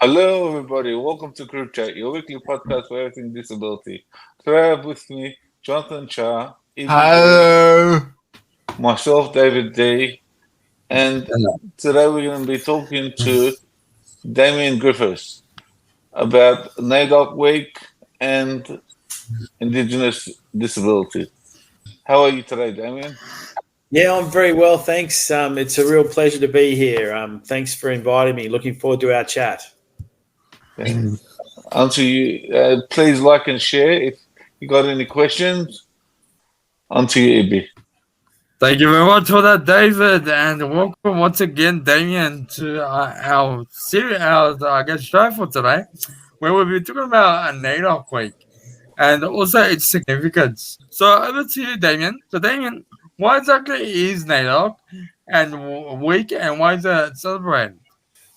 Hello, everybody. Welcome to CripChat, your weekly podcast for everything disability. Today I have with me Jonathan Shar, Ibby A, Hello. myself, David D, and today we're going to be talking to Damian Griffis about NAIDOC Week and Indigenous disability. How are you today, Damian? Yeah, I'm very well, thanks. It's a real pleasure to be here. Thanks for inviting me. Looking forward to our chat. Okay. Onto you. Please like and share if you got any questions. Onto you, Ibby. Thank you very much for that, David, and welcome once again, Damian, to our series, show for today, where we'll be talking about a NAIDOC week and also its significance. So over to you, Damian. So, Damian, why exactly is NAIDOC and week, and why is it celebrated?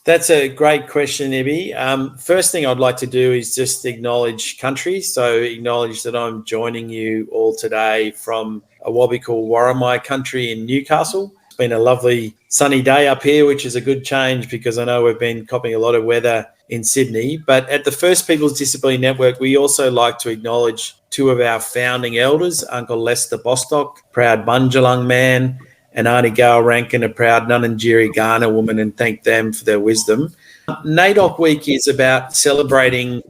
That's a great question, Ibby. First thing I'd like to do is just acknowledge country. So acknowledge that I'm joining you all today from a Wobby called Warramai country in Newcastle. It's been a lovely sunny day up here, which is a good change because I know we've been copying a lot of weather in Sydney. But at the First Peoples Disability Network, we also like to acknowledge two of our founding elders, Uncle Lester Bostock, proud Bundjalung man, and Auntie Gail Rankin, a proud Nunanjeri Ghana woman, and thank them for their wisdom. NAIDOC Week is about celebrating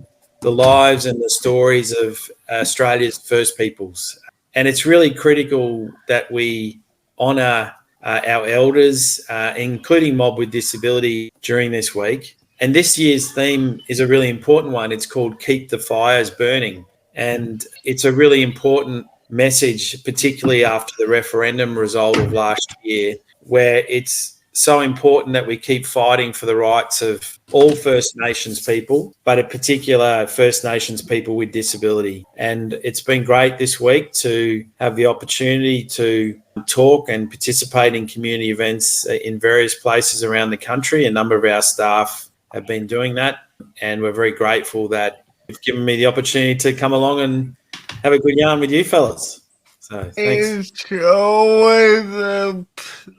the lives and the stories of Australia's First Peoples. And it's really critical that we honour our elders, including mob with disability, during this week. And this year's theme is a really important one. It's called Keep the Fires Burning. And it's a really important message, particularly after the referendum result of last year, where it's so important that we keep fighting for the rights of all First Nations people, but in particular First Nations people with disability. And it's been great this week to have the opportunity to talk and participate in community events in various places around the country. A number of our staff have been doing that, and we're very grateful that you've given me the opportunity to come along and have a good yarn with you fellas. So thanks. It's always a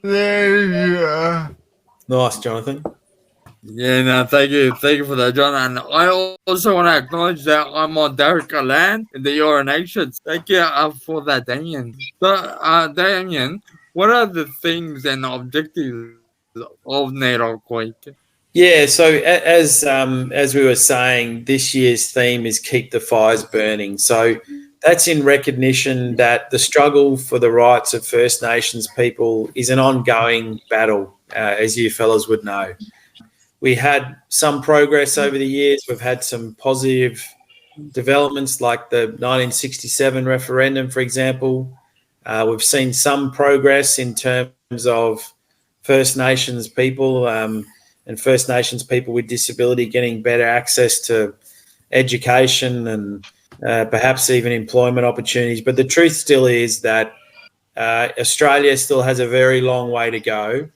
pleasure. Nice, Jonathan. Yeah, no, thank you for that, John. And I also want to acknowledge that I'm on Darika land in the Eora Nations. Thank you for that, Damien. So, Damien, what are the themes and objectives of NAIDOC Week? Yeah, so as we were saying, this year's theme is Keep the Fires Burning. So that's in recognition that the struggle for the rights of First Nations people is an ongoing battle, as you fellas would know. We had some progress over the years. We've had some positive developments like the 1967 referendum, for example. We've seen some progress in terms of First Nations people and First Nations people with disability getting better access to education and perhaps even employment opportunities. But the truth still is that Australia still has a very long way to go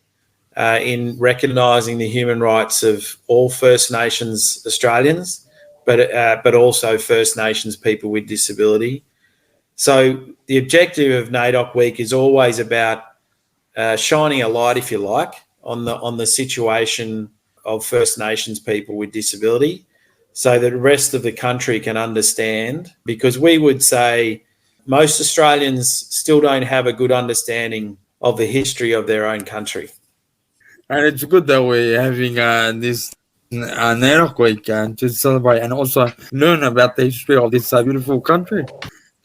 in recognising the human rights of all First Nations Australians, but also First Nations people with disability. So the objective of NAIDOC Week is always about shining a light, if you like, on the situation of First Nations people with disability, so that the rest of the country can understand. Because we would say most Australians still don't have a good understanding of the history of their own country. And it's good that we're having this NAIDOC Week to celebrate and also learn about the history of this beautiful country.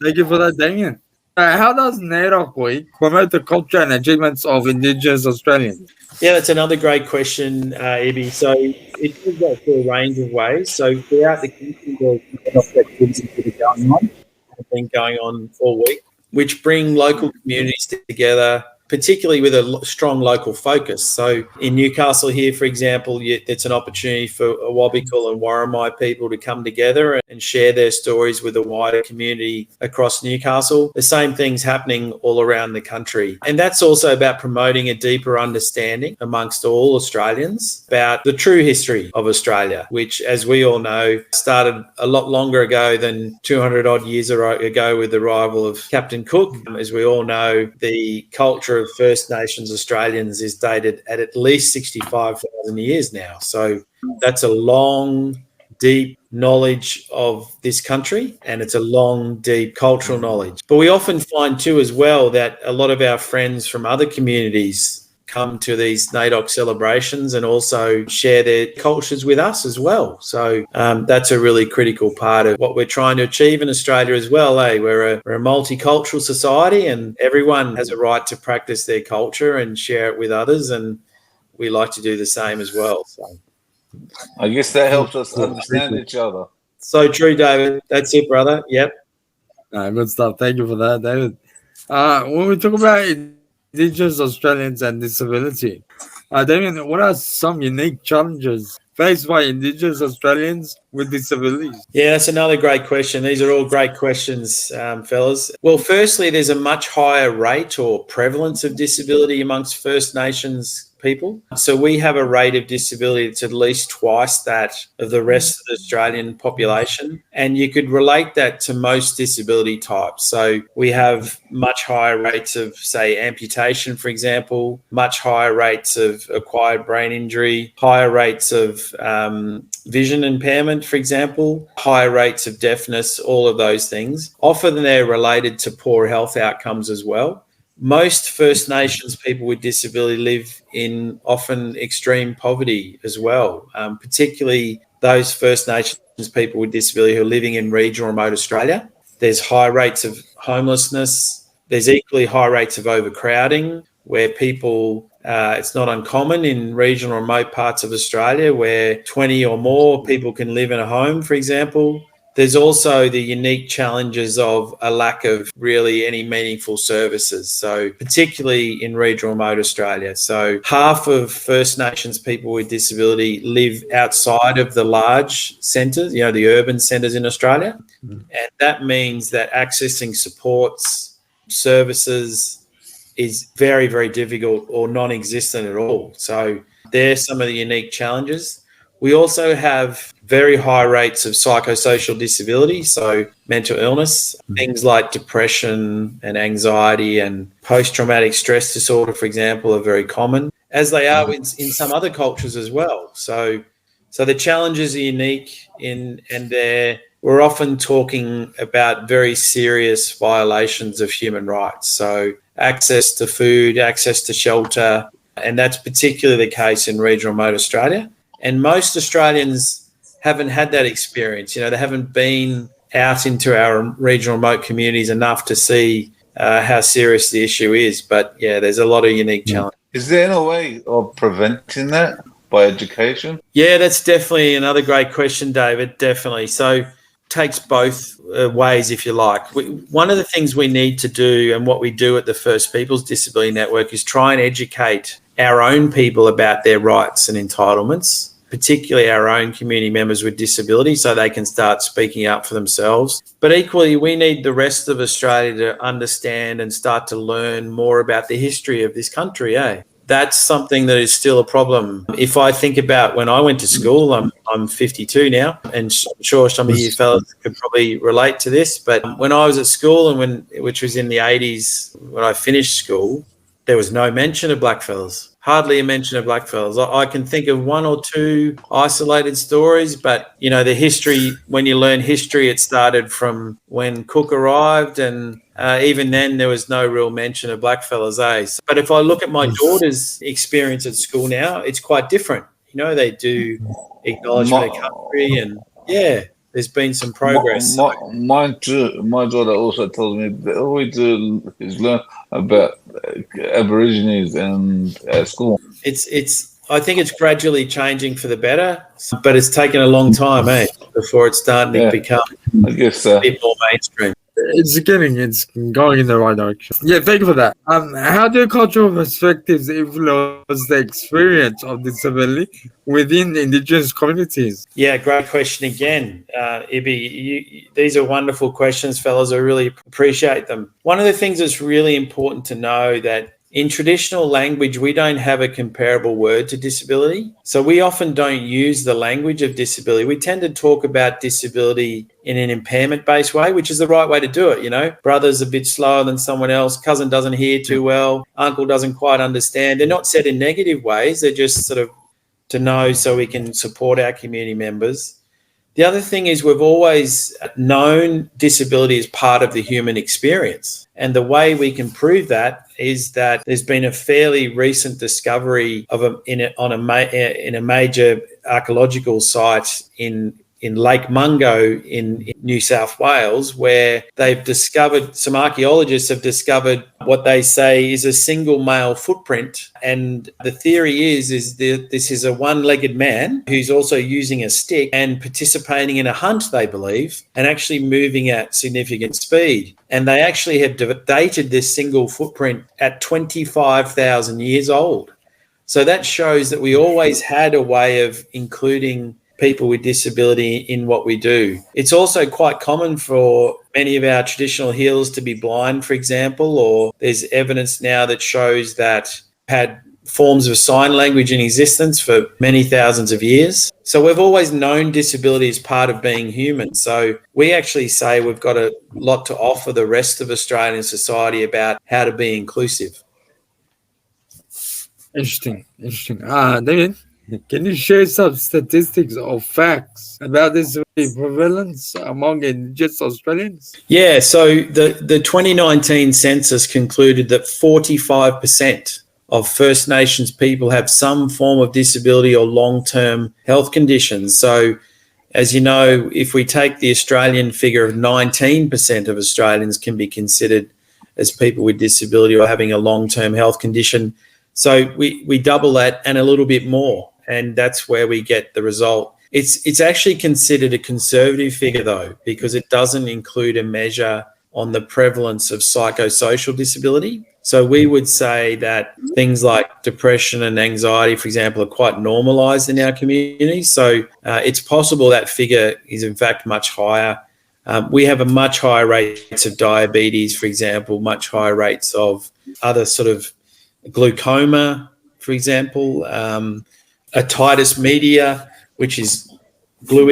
Thank you for that, Damien. How does NAIDOC Week promote the culture and achievements of Indigenous Australians? Yeah, that's another great question, Ibby. So it does that through a range of ways. So throughout the country, there's NAIDOC activities that are going on, have been going on all week, which bring local communities together, particularly with a strong local focus. So in Newcastle here, for example, it's an opportunity for Awabakal and Warramai people to come together and share their stories with a wider community across Newcastle. The same thing's happening all around the country. And that's also about promoting a deeper understanding amongst all Australians about the true history of Australia, which, as we all know, started a lot longer ago than 200 odd years ago with the arrival of Captain Cook. As we all know, the culture of First Nations Australians is dated at least 65,000 years now. So that's a long, deep knowledge of this country, and it's a long, deep cultural knowledge. But we often find too as well that a lot of our friends from other communities come to these NAIDOC celebrations and also share their cultures with us as well. So that's a really critical part of what we're trying to achieve in Australia as well. We're a multicultural society, and everyone has a right to practice their culture and share it with others, and we like to do the same as well. So I guess that helps us understand each other. So true, David. That's it, brother. Yep. Good stuff. Thank you for that, David. When we talk about Indigenous Australians and disability, Damian, what are some unique challenges faced by Indigenous Australians with disabilities? Yeah, that's another great question. These are all great questions, fellas. Well, firstly, there's a much higher rate or prevalence of disability amongst First Nations people. So we have a rate of disability that's at least twice that of the rest of the Australian population. And you could relate that to most disability types. So we have much higher rates of, say, amputation, for example, much higher rates of acquired brain injury, higher rates of vision impairment, for example, higher rates of deafness, all of those things. Often they're related to poor health outcomes as well. Most First Nations people with disability live in often extreme poverty as well, particularly those First Nations people with disability who are living in regional remote Australia. There's high rates of homelessness. There's equally high rates of overcrowding, where people, it's not uncommon in regional remote parts of Australia where 20 or more people can live in a home, for example. There's also the unique challenges of a lack of really any meaningful services, so particularly in regional remote Australia. So half of First Nations people with disability live outside of the large centres, the urban centres in Australia. And that means that accessing supports, services is very, very difficult or non-existent at all. So they're some of the unique challenges. We also have very high rates of psychosocial disability, so mental illness, things like depression and anxiety and post-traumatic stress disorder, for example, are very common, as they are in some other cultures as well. So the challenges are unique we're often talking about very serious violations of human rights. So access to food, access to shelter, and that's particularly the case in regional remote Australia. And most Australians haven't had that experience. They haven't been out into our regional remote communities enough to see how serious the issue is. But, yeah, there's a lot of unique challenges. Is there no way of preventing that by education? Yeah, that's definitely another great question, David, definitely. So takes both ways, if you like. One of the things we need to do, and what we do at the First Peoples Disability Network, is try and educate our own people about their rights and entitlements, particularly our own community members with disability, so they can start speaking up for themselves. But equally, we need the rest of Australia to understand and start to learn more about the history of this country, That's something that is still a problem. If I think about when I went to school, I'm 52 now, and I'm sure some of you fellas could probably relate to this, but when I was at school, and which was in the 80s, when I finished school, there was no mention of blackfellas. Hardly a mention of blackfellas. I can think of one or two isolated stories, but, the history, when you learn history, it started from when Cook arrived, and even then there was no real mention of blackfellas, But if I look at my daughter's experience at school now, it's quite different. They do acknowledgement of country, and, there's been some progress. Mine too. My daughter also told me that all we do is learn about Aborigines at school. I think it's gradually changing for the better, but it's taken a long time, before it's starting to become a bit more mainstream. It's going in the right direction. Yeah, thank you for that. How do cultural perspectives influence the experience of disability within Indigenous communities? Yeah, great question again, Ibby. These are wonderful questions, fellas. I really appreciate them. One of the things that's really important to know that in traditional language, we don't have a comparable word to disability. So we often don't use the language of disability. We tend to talk about disability in an impairment-based way, which is the right way to do it. You know, brother's a bit slower than someone else, cousin doesn't hear too well, uncle doesn't quite understand. They're not said in negative ways. They're just sort of to know so we can support our community members. The other thing is we've always known disability as part of the human experience. And the way we can prove that is that there's been a fairly recent discovery of in a major archaeological site in Lake Mungo in New South Wales, where they've discovered, some archaeologists have discovered what they say is a single male footprint. And the theory is that this is a one-legged man who's also using a stick and participating in a hunt, they believe, and actually moving at significant speed. And they actually have dated this single footprint at 25,000 years old. So that shows that we always had a way of including people with disability in what we do. It's also quite common for many of our traditional healers to be blind, for example, or there's evidence now that shows that had forms of sign language in existence for many thousands of years. So we've always known disability as part of being human. So we actually say we've got a lot to offer the rest of Australian society about how to be inclusive. Interesting. David, can you share some statistics or facts about this prevalence among Indigenous Australians? Yeah, so the 2019 census concluded that 45% of First Nations people have some form of disability or long-term health conditions. So, as you know, if we take the Australian figure of 19% of Australians can be considered as people with disability or having a long-term health condition. So we double that and a little bit more, and that's where we get the result. It's actually considered a conservative figure, though, because it doesn't include a measure on the prevalence of psychosocial disability. So we would say that things like depression and anxiety, for example, are quite normalised in our community. So it's possible that figure is, in fact, much higher. We have a much higher rates of diabetes, for example, much higher rates of other sort of glaucoma, for example, otitis media, which is glue.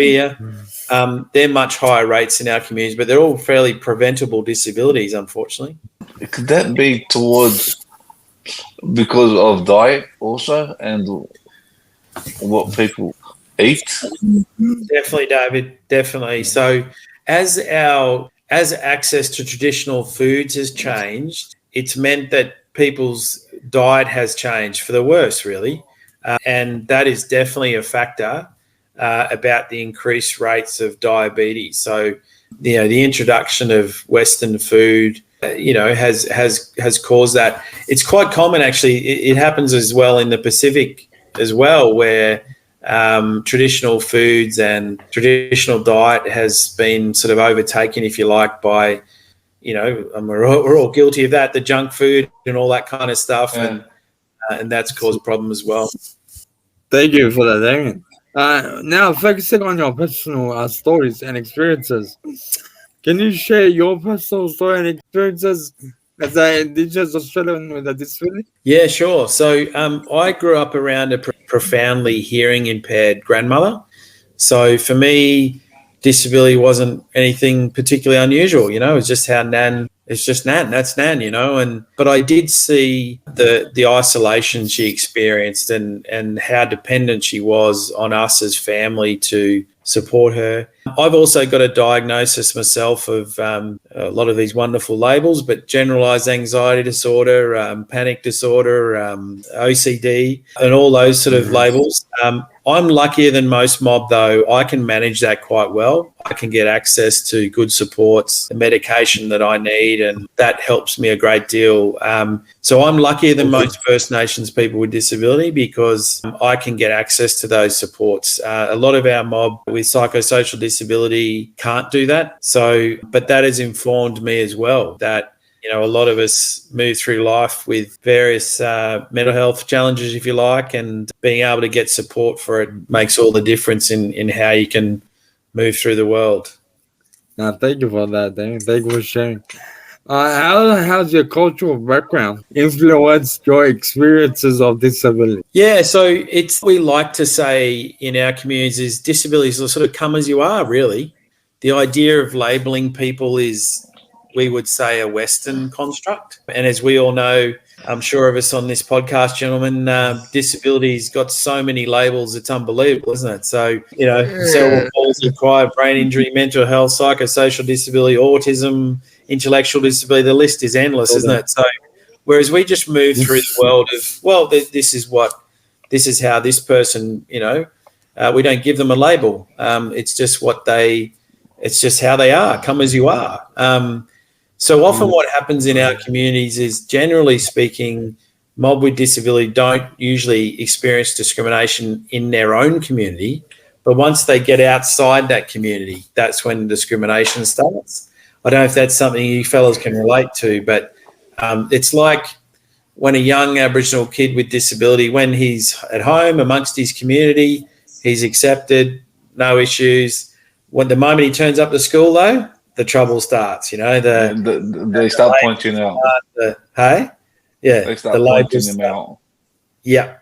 They're much higher rates in our communities, but they're all fairly preventable disabilities, unfortunately. Could that be towards because of diet also and what people eat? Definitely, David. Definitely. So as access to traditional foods has changed, it's meant that people's diet has changed for the worse, really. And that is definitely a factor about the increased rates of diabetes. So, the introduction of Western food, has caused that. It's quite common, actually. It happens as well in the Pacific as well, where traditional foods and traditional diet has been sort of overtaken, if you like, by, we're all guilty of that, the junk food and all that kind of stuff, and that's caused problems as well. Thank you for that, Damian. Now, focusing on your personal stories and experiences, can you share your personal story and experiences as an Indigenous Australian with a disability? Yeah, sure. So I grew up around a profoundly hearing impaired grandmother. So for me, disability wasn't anything particularly unusual. It's just how Nan. It's just Nan. That's Nan. But I did see the isolation she experienced and how dependent she was on us as family to support her. I've also got a diagnosis myself of a lot of these wonderful labels, but generalized anxiety disorder, panic disorder, OCD, and all those sort of labels. I'm luckier than most mob, though. I can manage that quite well. I can get access to good supports, the medication that I need, and that helps me a great deal. So I'm luckier than most First Nations people with disability because I can get access to those supports. A lot of our mob with psychosocial disability can't do that. So, but that has informed me as well that a lot of us move through life with various mental health challenges, if you like, and being able to get support for it makes all the difference in how you can move through the world. Thank you for that, Damian. Thank you for sharing. How's your cultural background influenced your experiences of disability? Yeah, so it's we like to say in our communities is disabilities will sort of come as you are, really. The idea of labeling people is, we would say, a Western construct. And as we all know, I'm sure of us on this podcast, gentlemen, disability's got so many labels, it's unbelievable, isn't it? So, cerebral palsy, acquired brain injury, mental health, psychosocial disability, autism, intellectual disability, the list is endless, isn't it? So, whereas we just move through the world of, well, this is how this person, we don't give them a label. It's just it's just how they are, come as you are. So often what happens in our communities is, generally speaking, mob with disability don't usually experience discrimination in their own community, but once they get outside that community, that's when discrimination starts. I don't know if that's something you fellas can relate to, but it's like when a young Aboriginal kid with disability, when he's at home amongst his community, he's accepted, no issues. When the moment he turns up to school, though, the trouble starts. They start pointing out. They start pointing them out. Yeah,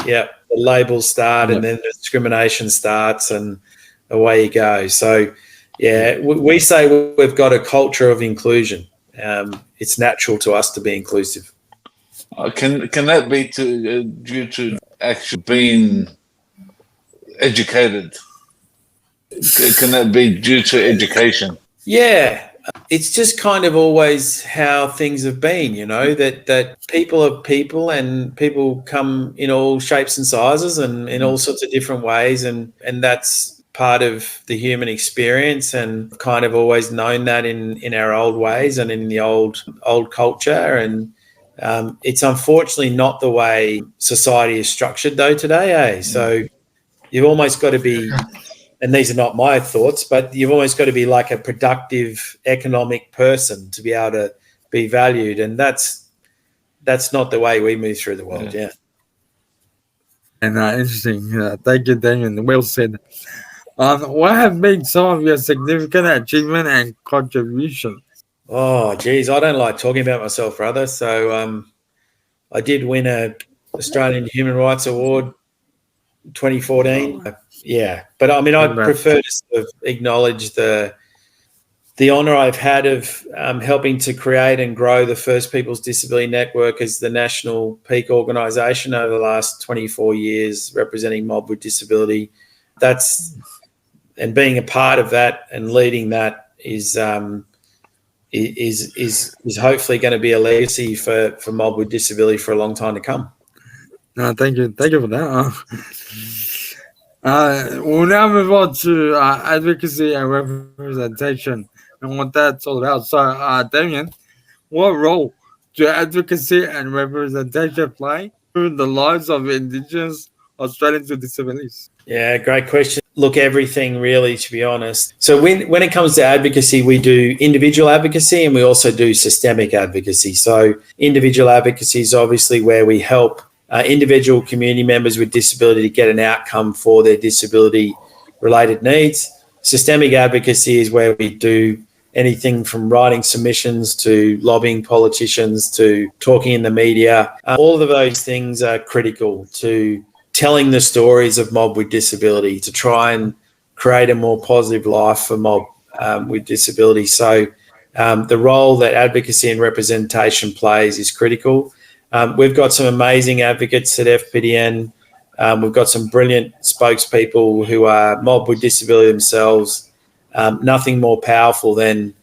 the labels start, and then the discrimination starts, and away you go. So, yeah, we say we've got a culture of inclusion. It's natural to us to be inclusive. Can that be due to actually being educated? Can that be due to education? Yeah, it's just kind of always how things have been, that people are people, and people come in all shapes and sizes and in all sorts of different ways, and that's part of the human experience, and kind of always known that in our old ways and in the old culture. And it's unfortunately not the way society is structured though today, So you've almost got to be, and these are not my thoughts, but you've almost got to be like a productive economic person to be able to be valued. And that's not the way we move through the world. Yeah. And interesting. Thank you, Damian. Well said. What have been some of your significant achievement and contributions? Oh, geez, I don't like talking about myself, brother. So I did win a Australian Human Rights Award 2014. Yeah, but I mean, I prefer to sort of acknowledge the honour I've had of helping to create and grow the First Peoples Disability Network as the national peak organisation over the last 24 years, representing mob with disability. And being a part of that and leading that is hopefully going to be a legacy for mob with disability for a long time to come. Thank you for that. We'll now move on to advocacy and representation and what that's all about. So, Damian, what role do advocacy and representation play in the lives of Indigenous Australians with disabilities? Yeah, great question. Look, everything really, to be honest. So when it comes to advocacy, we do individual advocacy and we also do systemic advocacy. So individual advocacy is obviously where we help individual community members with disability to get an outcome for their disability-related needs. Systemic advocacy is where we do anything from writing submissions to lobbying politicians to talking in the media. All of those things are critical to telling the stories of mob with disability to try and create a more positive life for mob with disability. So the role that advocacy and representation plays is critical. We've got some amazing advocates at FPDN. We've got some brilliant spokespeople who are mob with disability themselves. Nothing more powerful than,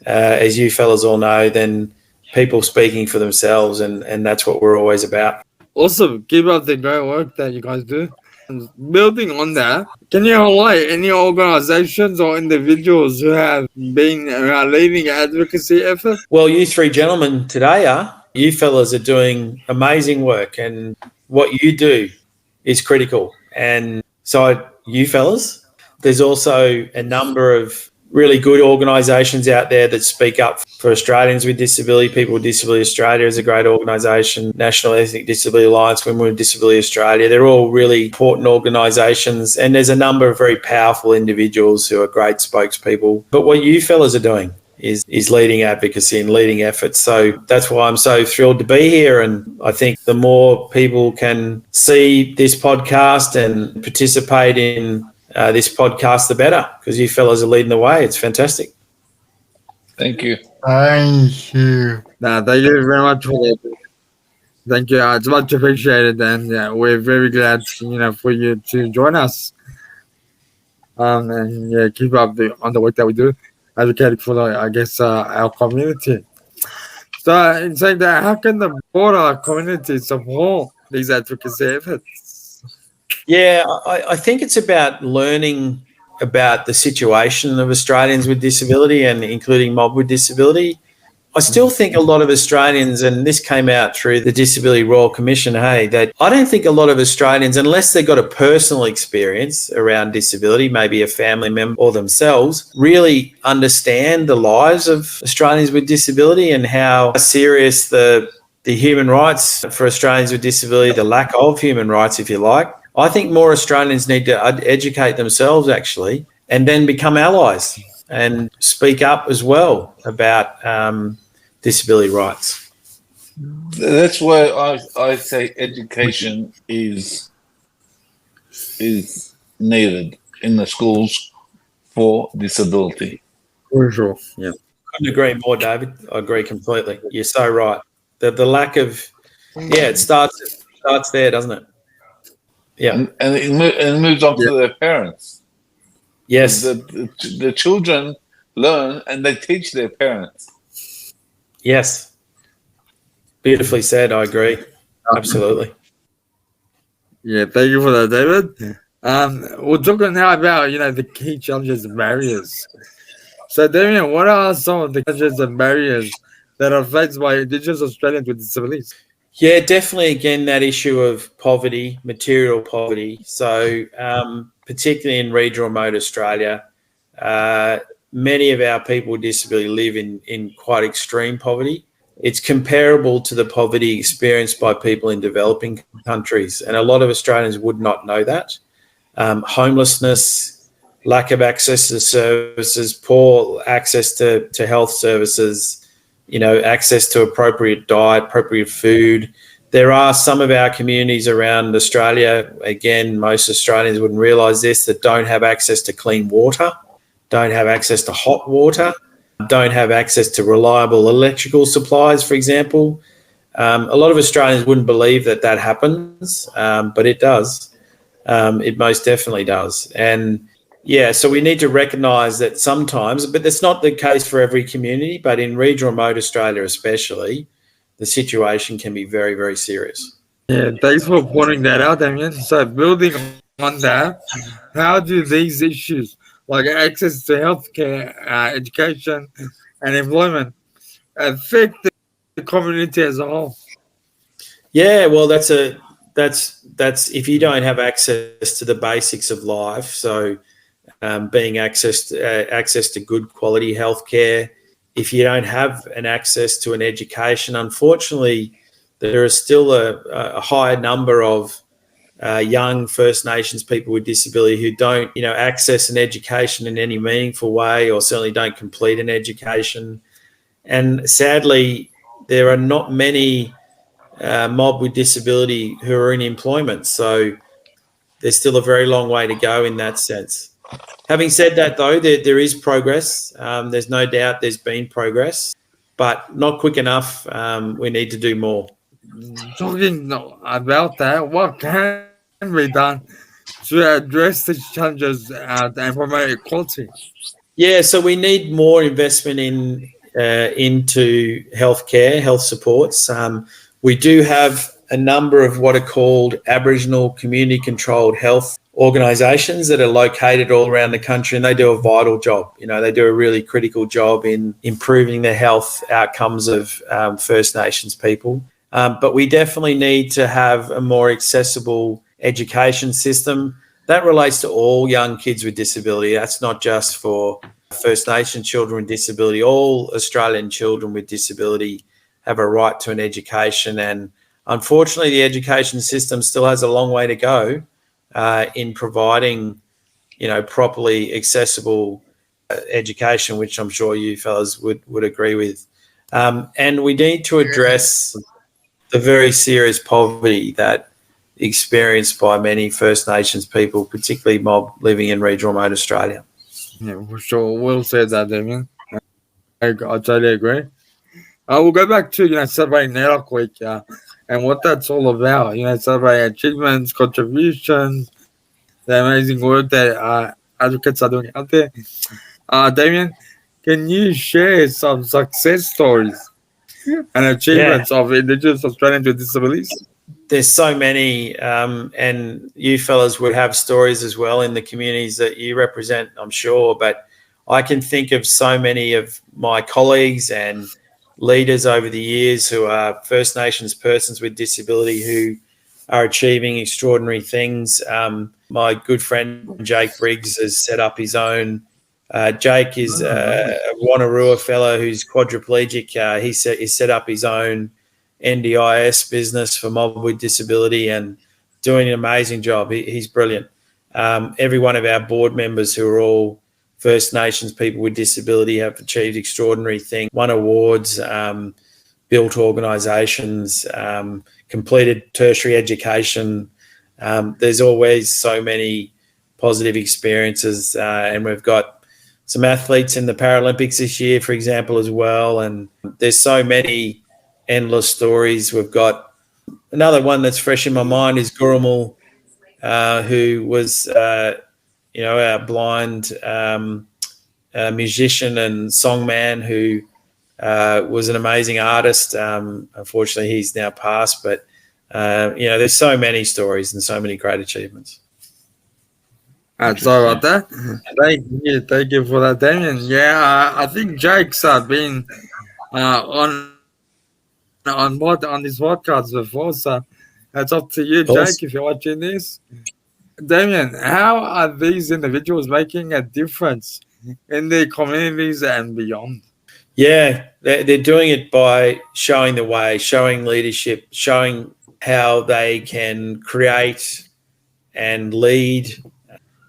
as you fellas all know, than people speaking for themselves, and that's what we're always about. Awesome. Keep up the great work that you guys do. And building on that, can you highlight any organizations or individuals who are leading advocacy efforts? Well, you three gentlemen today you fellas are doing amazing work, and what you do is critical. And so you fellas, there's also a number of really good organisations out there that speak up for Australians with disability. People with Disability Australia is a great organisation. National Ethnic Disability Alliance, Women with Disability Australia. They're all really important organisations. And there's a number of very powerful individuals who are great spokespeople. But what you fellas are doing is leading advocacy and leading efforts. So that's why I'm so thrilled to be here. And I think the more people can see this podcast and participate in this podcast, the better, because you fellas are leading the way. It's fantastic. Thank you. Thank you. Thank you very much for that. Thank you. It's much appreciated, and we're very glad, for you to join us. And keep up on the work that we do, advocating for our community. So, in saying that, how can the broader community support these advocacy efforts? Yeah, I think it's about learning about the situation of Australians with disability and including mob with disability. I still think a lot of Australians, and this came out through the Disability Royal Commission, that I don't think a lot of Australians, unless they've got a personal experience around disability, maybe a family member or themselves, really understand the lives of Australians with disability and how serious the human rights for Australians with disability, the lack of human rights, if you like. I think more Australians need to educate themselves, actually, and then become allies and speak up as well about disability rights. That's why I say education is needed in the schools for disability. For sure, yeah. Couldn't agree more, David. I agree completely. You're so right. The lack of, it starts there, doesn't it? Yeah, and it moves on to their parents. Yes, the children learn and they teach their parents. Yes. Beautifully said. I agree. Absolutely. Yeah, thank you for that, David. We're talking now about, the key challenges and barriers. So, Damian, what are some of the challenges and barriers that are faced by Indigenous Australians with disabilities? Yeah, definitely, again, that issue of poverty, material poverty. So, particularly in regional remote Australia, many of our people with disability live in quite extreme poverty. It's comparable to the poverty experienced by people in developing countries, and a lot of Australians would not know that. Homelessness, lack of access to services, poor access to health services, access to appropriate diet, appropriate food. There are some of our communities around Australia, again, most Australians wouldn't realise this, that don't have access to clean water, don't have access to hot water, don't have access to reliable electrical supplies, for example. A lot of Australians wouldn't believe that happens, but it does. It most definitely does. And so we need to recognise that sometimes, but that's not the case for every community, but in regional remote Australia especially, the situation can be very, very serious. Yeah, thanks for pointing that out, Damian. So building on that, how do these issues like access to healthcare, education, and employment affect the community as a whole? Yeah, well, that's if you don't have access to the basics of life, so being access to good quality healthcare, if you don't have an access to an education, unfortunately, there is still a higher number of young First Nations people with disability who don't, access an education in any meaningful way, or certainly don't complete an education. And sadly, there are not many mob with disability who are in employment. So there's still a very long way to go in that sense. Having said that, though, there is progress. There's no doubt there's been progress, but not quick enough. We need to do more. Talking about that, what can be done to address these challenges and promote equality? Yeah, so we need more investment into healthcare, health supports. We do have a number of what are called Aboriginal community-controlled health organisations that are located all around the country, and they do a vital job. They do a really critical job in improving the health outcomes of First Nations people. But we definitely need to have a more accessible education system. That relates to all young kids with disability. That's not just for First Nation children with disability. All Australian children with disability have a right to an education, and unfortunately the education system still has a long way to go in providing, properly accessible education, which I'm sure you fellas would agree with. And we need to address the very serious poverty that experienced by many First Nations people, particularly mob living in regional remote Australia. Yeah, for sure. We'll say that, Damian. I totally agree. We'll go back to, celebrating NAIDOC Week and what that's all about. Celebrating achievements, contributions, the amazing work that advocates are doing out there. Damian, can you share some success stories and achievements of Indigenous Australians with disabilities? There's so many, and you fellas would have stories as well in the communities that you represent, I'm sure. But I can think of so many of my colleagues and leaders over the years who are First Nations persons with disability who are achieving extraordinary things. My good friend Jake Briggs has set up his own. Jake is a Wanneroo fellow who's quadriplegic. He set up his own NDIS business for mob with disability and doing an amazing job. He's brilliant. Every one of our board members who are all First Nations people with disability have achieved extraordinary things, won awards, built organisations, completed tertiary education. There's always so many positive experiences, and we've got some athletes in the Paralympics this year, for example, as well. And there's so many endless stories. We've got another one that's fresh in my mind is Gurumul, who was, our blind musician and songman who was an amazing artist. Unfortunately, he's now passed, but, there's so many stories and so many great achievements. Sorry about that. Thank you for that, Damian. Yeah, I think Jake's been on this podcast before, so it's up to you, Jake, if you're watching this. Damian, how are these individuals making a difference in their communities and beyond? Yeah, they're doing it by showing the way, showing leadership, showing how they can create and lead.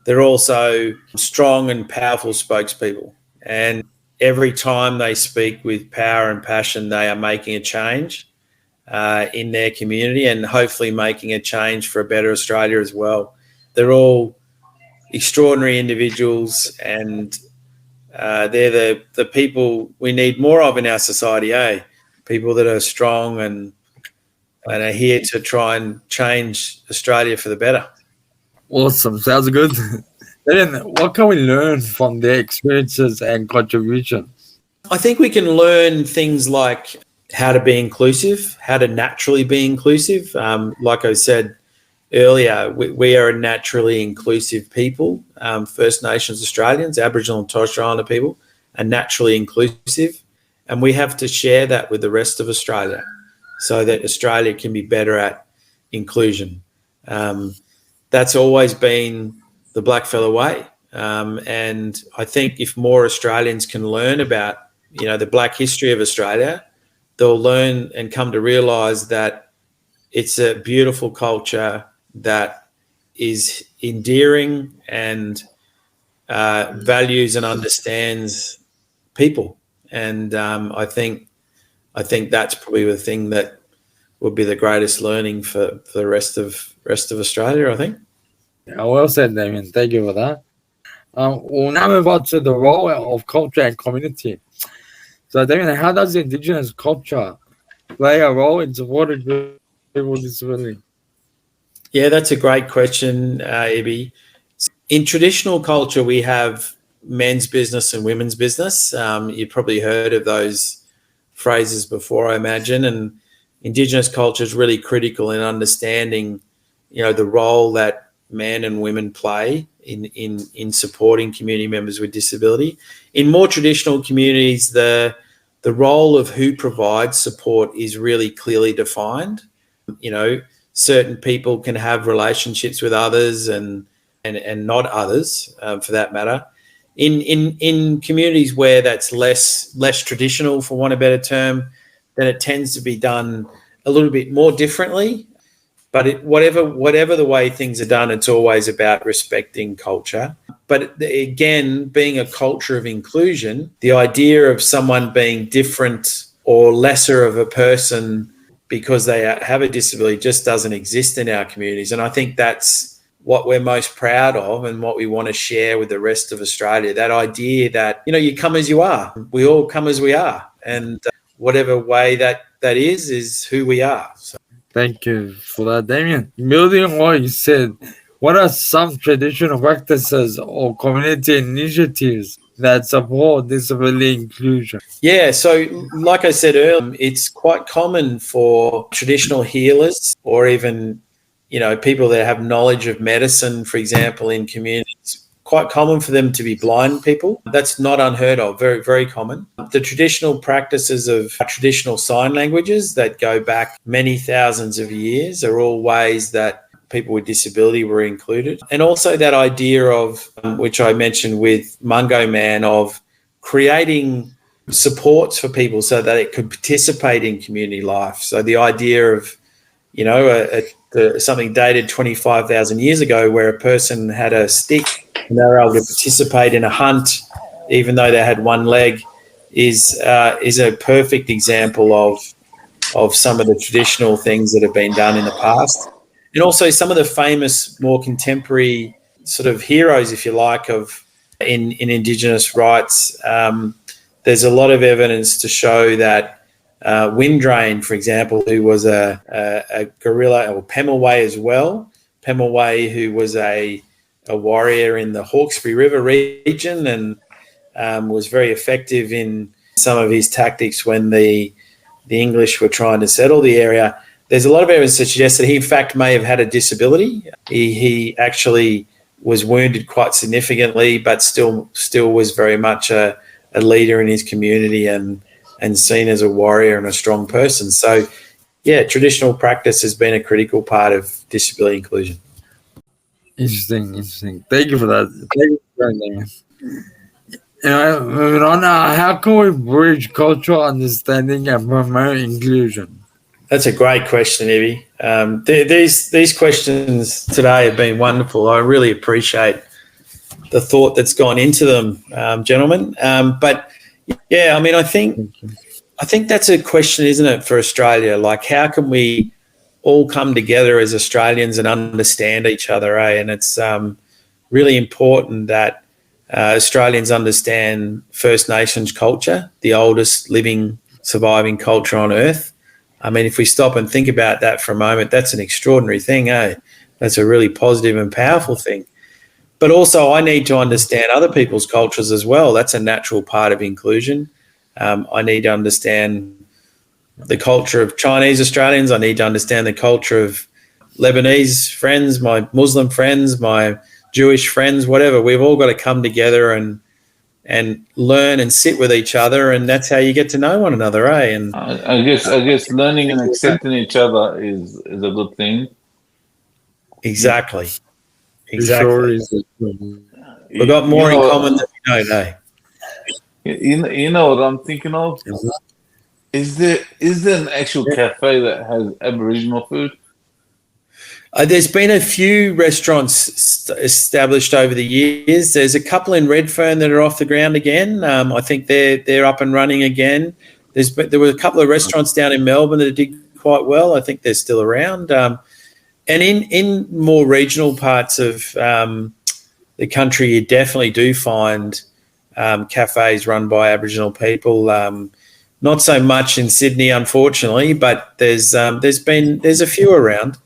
They're also strong and powerful spokespeople. And every time they speak with power and passion, they are making a change in their community and hopefully making a change for a better Australia as well. They're all extraordinary individuals, and they're the people we need more of in our society, people that are strong and are here to try and change Australia for the better. Awesome. Sounds good. Then what can we learn from their experiences and contributions? I think we can learn things like how to be inclusive, how to naturally be inclusive. Like I said earlier, we are a naturally inclusive people. First Nations Australians, Aboriginal and Torres Strait Islander people are naturally inclusive, and we have to share that with the rest of Australia so that Australia can be better at inclusion. That's always been the blackfella way. And I think if more Australians can learn about, the black history of Australia, they'll learn and come to realise that it's a beautiful culture that is endearing and values and understands people. And I think that's probably the thing that would be the greatest learning for the rest of Australia, I think. Yeah, well said, Damian. Thank you for that. We'll now move on to the role of culture and community. So, Damian, how does Indigenous culture play a role in supporting people with disability? Yeah, that's a great question, Ibby. In traditional culture, we have men's business and women's business. You've probably heard of those phrases before, I imagine. And Indigenous culture is really critical in understanding, the role that men and women play in supporting community members with disability. In more traditional communities, the role of who provides support is really clearly defined. Certain people can have relationships with others and not others, for that matter. In communities where that's less traditional, for want of a better term, then it tends to be done a little bit more differently. But whatever the way things are done, it's always about respecting culture. But again, being a culture of inclusion, the idea of someone being different or lesser of a person because they have a disability just doesn't exist in our communities. And I think that's what we're most proud of and what we want to share with the rest of Australia, that idea that, you come as you are. We all come as we are. And whatever way that is who we are. So. Thank you for that, Damian. Building on what you said, what are some traditional practices or community initiatives that support disability inclusion? Yeah, so like I said earlier, it's quite common for traditional healers or even, people that have knowledge of medicine, for example, in communities, quite common for them to be blind people. That's not unheard of, very, very common. The traditional practices of traditional sign languages that go back many thousands of years are all ways that people with disability were included. And also that idea of, which I mentioned with Mungo Man, of creating supports for people so that it could participate in community life. So the idea of, something dated 25,000 years ago where a person had a stick and they were able to participate in a hunt even though they had one leg is a perfect example of some of the traditional things that have been done in the past. And also some of the famous, more contemporary sort of heroes, if you like, in Indigenous rights. There's a lot of evidence to show that Windrain, for example, who was a guerrilla, or Pemulwuy as well, Pemulwuy, who was a warrior in the Hawkesbury River region and was very effective in some of his tactics when the English were trying to settle the area. There's a lot of evidence that suggests that he, in fact, may have had a disability. He actually was wounded quite significantly, but still was very much a leader in his community and seen as a warrior and a strong person. So, yeah, traditional practice has been a critical part of disability inclusion. Interesting. Thank you for that. Thank you for that, Damian. Moving on, how can we bridge cultural understanding and promote inclusion? That's a great question, Ibby. These questions today have been wonderful. I really appreciate the thought that's gone into them, gentlemen. But yeah, I mean, I think that's a question, isn't it, for Australia? Like, how can we all come together as Australians and understand each other, eh? And it's really important that Australians understand First Nations culture, the oldest living, surviving culture on Earth. I mean, if we stop and think about that for a moment, that's an extraordinary thing, eh? That's a really positive and powerful thing. But also I need to understand other people's cultures as well. That's a natural part of inclusion. I need to understand the culture of Chinese Australians. I need to understand the culture of Lebanese friends, my Muslim friends, my Jewish friends, whatever. We've all got to come together and learn and sit with each other, and that's how you get to know one another, eh? And I guess learning and accepting each other is a good thing. Exactly. Sure is. We've got more in common than we don't, eh? You know what I'm thinking of? Is there an actual cafe that has Aboriginal food? There's been a few restaurants established over the years. There's a couple in Redfern that are off the ground again. I think they're up and running again. There were a couple of restaurants down in Melbourne that did quite well. I think they're still around. And in more regional parts of the country, you definitely do find cafes run by Aboriginal people. Not so much in Sydney, unfortunately, but there's a few around.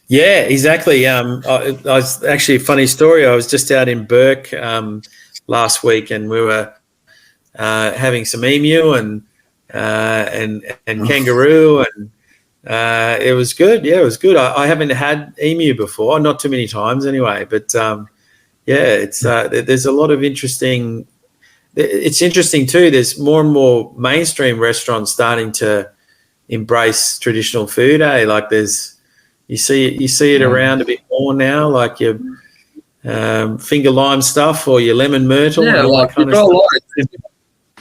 Yeah, exactly. I was actually a funny story. I was just out in Burke last week, and we were having some emu and kangaroo, and it was good. Yeah, it was good. I haven't had emu before, not too many times anyway. But it's there's a lot of interesting. It's interesting too. There's more and more mainstream restaurants starting to embrace traditional food. Like you see it around a bit more now, like your finger lime stuff or your lemon myrtle. Yeah, and all that kind of stuff.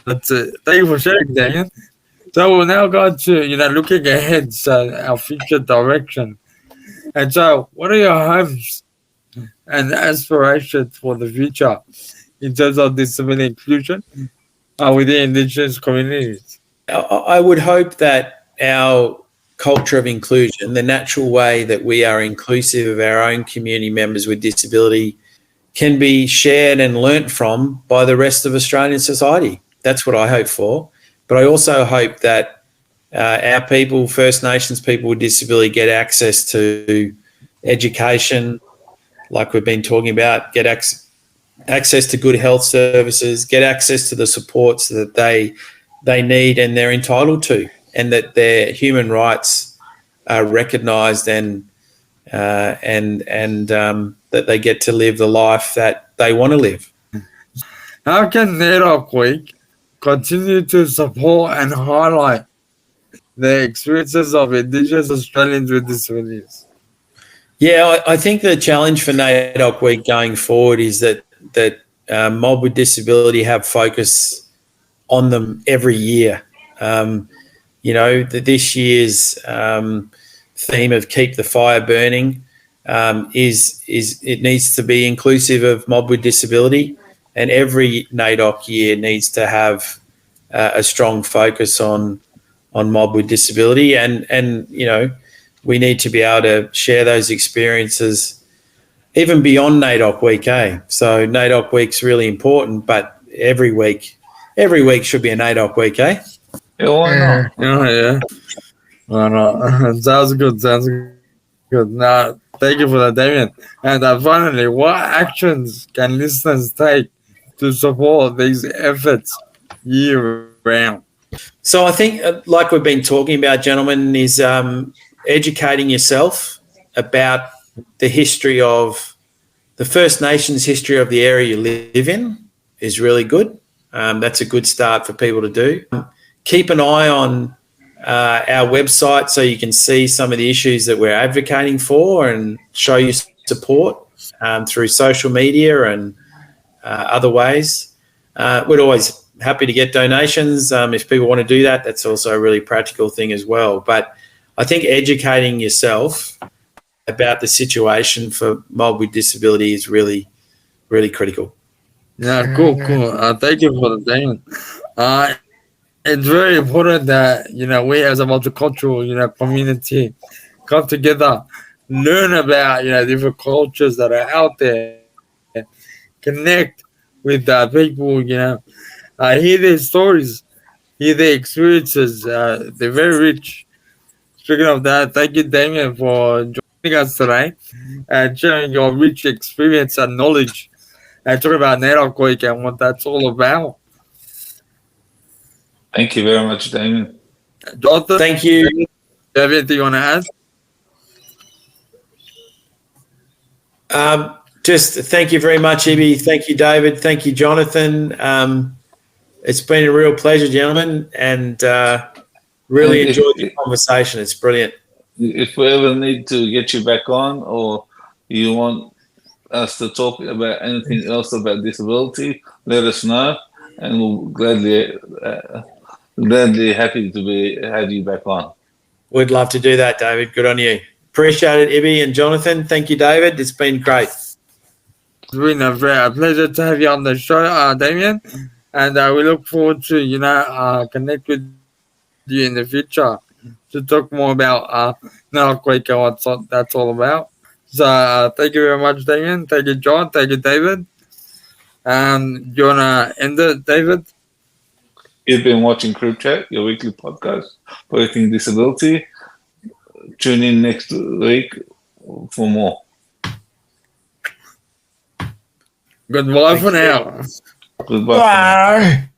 That's it. Thank you for sharing, Damian. So we're now going to looking ahead, so our future direction. And so, what are your hopes and aspirations for the future in terms of disability inclusion within Indigenous communities? I would hope that our culture of inclusion, the natural way that we are inclusive of our own community members with disability, can be shared and learnt from by the rest of Australian society. That's what I hope for. But I also hope that our people, First Nations people with disability, get access to education, like we've been talking about, get access to good health services, get access to the supports that they need and they're entitled to, and that their human rights are recognised and that they get to live the life that they want to live. How can NAIDOC Week continue to support and highlight the experiences of Indigenous Australians with disabilities? Yeah, I think the challenge for NAIDOC Week going forward is that mob with disability have focus on them every year. This year's theme of Keep the Fire Burning is it needs to be inclusive of mob with disability, and every NAIDOC year needs to have a strong focus on mob with disability, and we need to be able to share those experiences even beyond NAIDOC Week, So NAIDOC Week's really important, but every week should be a NAIDOC Week, Yeah, why not? Yeah. Why not? Sounds good. Now, thank you for that, Damian. And finally, what actions can listeners take to support these efforts year round? So I think, like we've been talking about, gentlemen, is educating yourself about the history of the First Nations history of the area you live in is really good. That's a good start for people to do. Keep an eye on our website so you can see some of the issues that we're advocating for and show you support through social media and other ways. We're always happy to get donations. If people want to do that, that's also a really practical thing as well. But I think educating yourself about the situation for mob with disability is really, really critical. Yeah, cool. Thank you for the Damian. It's very important that we as a multicultural community come together, learn about different cultures that are out there, connect with people, hear their stories, hear their experiences. They're very rich. Speaking of that, thank you, Damian, for joining us today and sharing your rich experience and knowledge and talking about NAIDOC Week and what that's all about. Thank you very much, Damian. Jonathan, thank you. Do you have anything you want to add? Just thank you very much, Ibby. Thank you, David. Thank you, Jonathan. It's been a real pleasure, gentlemen, and really enjoyed the conversation. It's brilliant. If we ever need to get you back on, or you want us to talk about anything else about disability, let us know, and we'll gladly happy to have you back on. We'd love to do that, David. Good on you. Appreciate it, Ibby and Jonathan. Thank you, David. It's been great. It's been a pleasure to have you on the show, Damian, and we look forward to connect with you in the future to talk more about NAIDOC Week and what that's all about. So thank you very much, Damian. Thank you, John. Thank you, David. Do you want to end it, David? You've been watching CripChat, your weekly podcast for everything disability. Tune in next week for more. Goodbye for now. Goodbye.